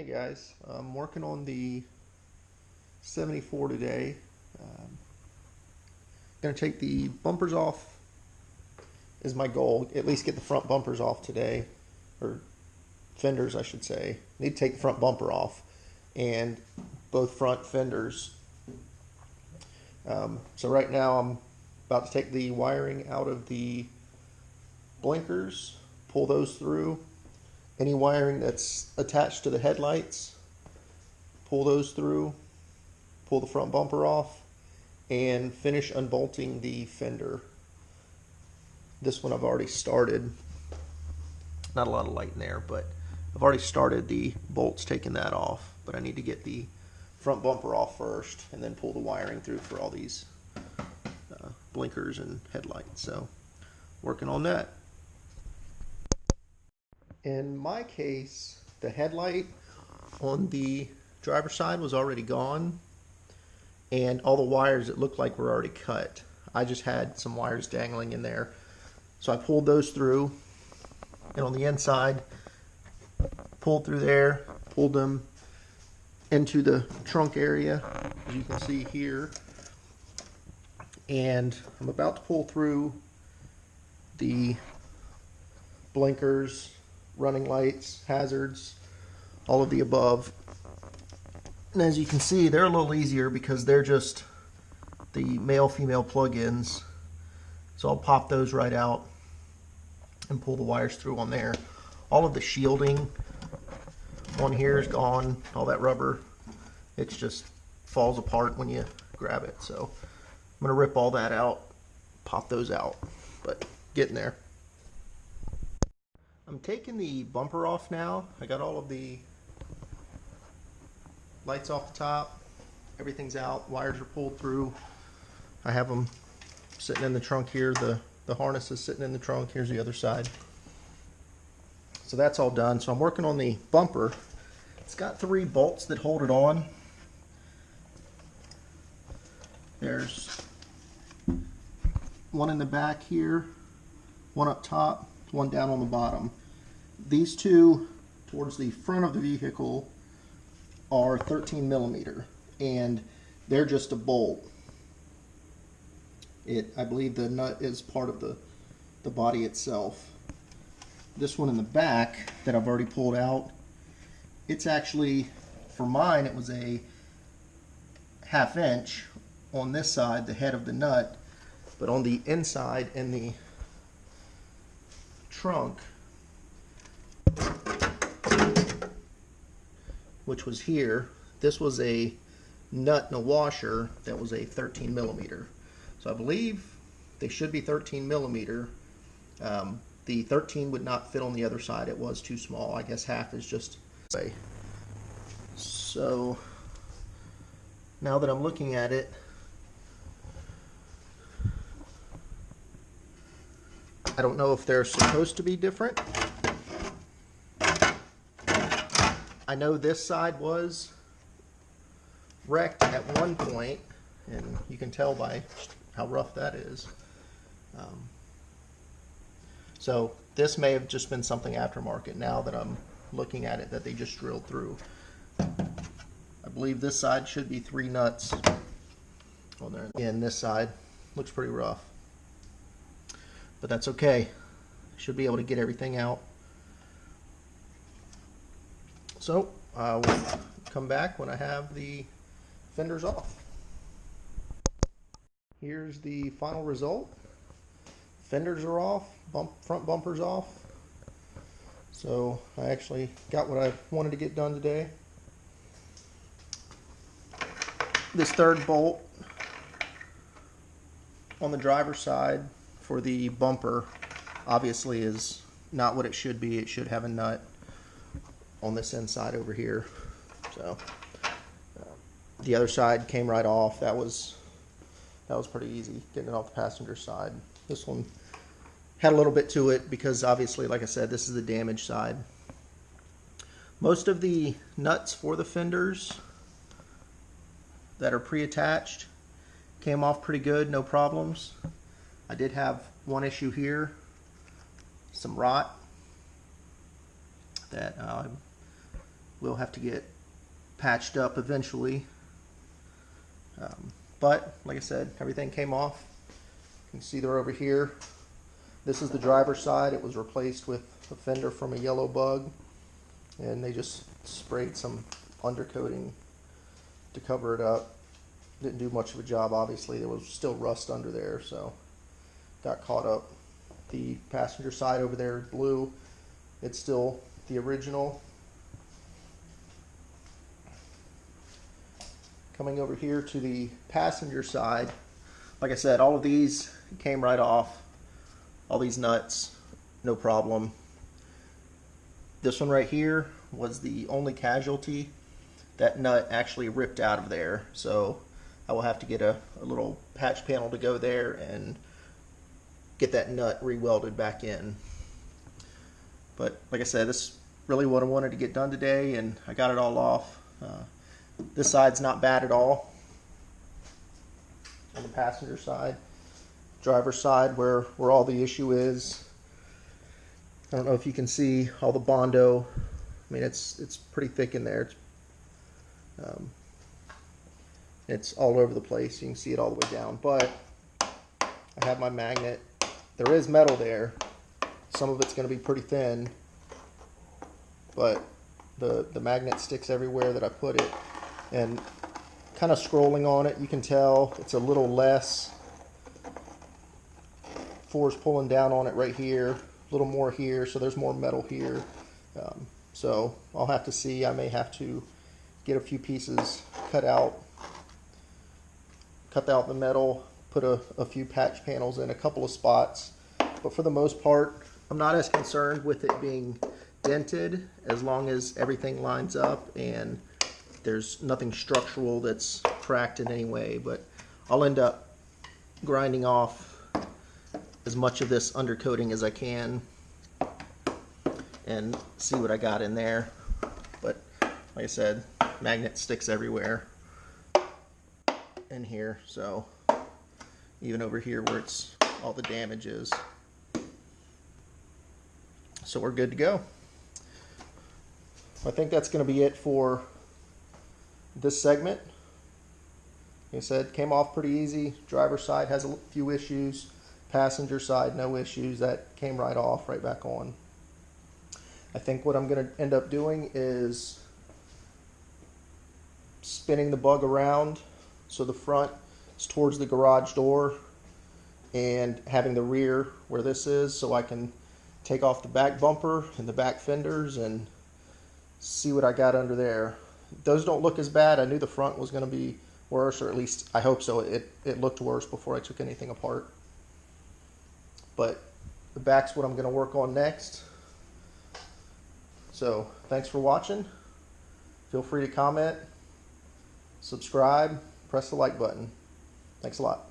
Guys, I'm working on the 74 today. Gonna take the bumpers off is my goal. At least get the front bumpers off today, or fenders I should say. Need to take the front bumper off and both front fenders. So right now I'm about to take the wiring out of the blinkers, pull those through. Any wiring that's attached to the headlights, pull those through, pull the front bumper off, and finish unbolting the fender. This one I've already started. Not a lot of light in there, but I've already started the bolts taking that off, but I need to get the front bumper off first and then pull the wiring through for all these blinkers and headlights. So working on that. In my case, the headlight on the driver's side was already gone, and all the wires it looked like were already cut. I just had some wires dangling in there. So I pulled those through, and on the inside, pulled through there, pulled them into the trunk area, as you can see here. And I'm about to pull through the blinkers, running lights, hazards, all of the above. And as you can see, they're a little easier because they're just the male-female plug-ins. So I'll pop those right out and pull the wires through on there. All of the shielding on here is gone, all that rubber. It just falls apart when you grab it. So I'm gonna rip all that out, pop those out, but getting there. I'm taking the bumper off now. I got all of the lights off the top. Everything's out. Wires are pulled through. I have them sitting in the trunk here. The harness is sitting in the trunk. Here's the other side. So that's all done. So I'm working on the bumper. It's got 3 bolts that hold it on. There's one in the back here, one up top, one down on the bottom. These 2 towards the front of the vehicle are 13 millimeter, and they're just a bolt. I believe the nut is part of the body itself. This one in the back that I've already pulled out, it's actually, for mine, it was a 1/2 inch on this side, the head of the nut, but on the inside in the trunk, which was here, this was a nut and a washer that was a 13 millimeter. So I believe they should be 13 millimeter. The 13 would not fit on the other side. It was too small. I guess 1/2 is just say. So now that I'm looking at it, I don't know if they're supposed to be different. I know this side was wrecked at one point, and you can tell by how rough that is. So this may have just been something aftermarket now that I'm looking at it, that they just drilled through. I believe this side should be 3 nuts on there. Again, this side looks pretty rough, but that's okay. Should be able to get everything out. So I will come back when I have the fenders off. Here's the final result. Fenders are off, front bumpers off. So I actually got what I wanted to get done today. This 3rd bolt on the driver's side for the bumper obviously is not what it should be. It should have a nut on this inside over here. So the other side came right off. That was pretty easy, getting it off the passenger side. This one had a little bit to it because obviously, like I said, this is the damaged side. Most of the nuts for the fenders that are pre-attached came off pretty good, no problems. I did have one issue here, some rot that will have to get patched up eventually. But like I said, everything came off. You can see they're over here. This is the driver's side. It was replaced with a fender from a yellow bug, and they just sprayed some undercoating to cover it up. Didn't do much of a job, obviously. There was still rust under there, so got caught up. The passenger side over there, blue, it's still the original. Coming over here to the passenger side, like I said, all of these came right off. All these nuts, no problem. This one right here was the only casualty. That nut actually ripped out of there, so I will have to get a little patch panel to go there and get that nut re-welded back in. But like I said, this is really what I wanted to get done today, and I got it all off. This side's not bad at all on the passenger side. Driver's side, where all the issue is, I don't know if you can see all the Bondo. I mean, it's pretty thick in there. It's all over the place. You can see it all the way down. But I have my magnet. There is metal there. Some of it's going to be pretty thin, but the magnet sticks everywhere that I put it. And kind of scrolling on it, you can tell it's a little less. Force pulling down on it right here, a little more here, so there's more metal here. So I'll have to see. I may have to get a few pieces cut out the metal, put a few patch panels in a couple of spots. But for the most part, I'm not as concerned with it being dented as long as everything lines up and there's nothing structural that's cracked in any way. But I'll end up grinding off as much of this undercoating as I can and see what I got in there. But like I said, magnet sticks everywhere in here, so even over here where it's all the damage is. So we're good to go. I think that's going to be it for this segment. Like I said, came off pretty easy. Driver's side has a few issues. Passenger side, no issues. That came right off, right back on. I think what I'm going to end up doing is spinning the bug around so the front is towards the garage door and having the rear where this is, so I can take off the back bumper and the back fenders and see what I got under there. Those don't look as bad. I knew the front was going to be worse, or at least I hope so. It looked worse before I took anything apart. But the back's what I'm going to work on next. So thanks for watching. Feel free to comment, subscribe, press the like button. Thanks a lot.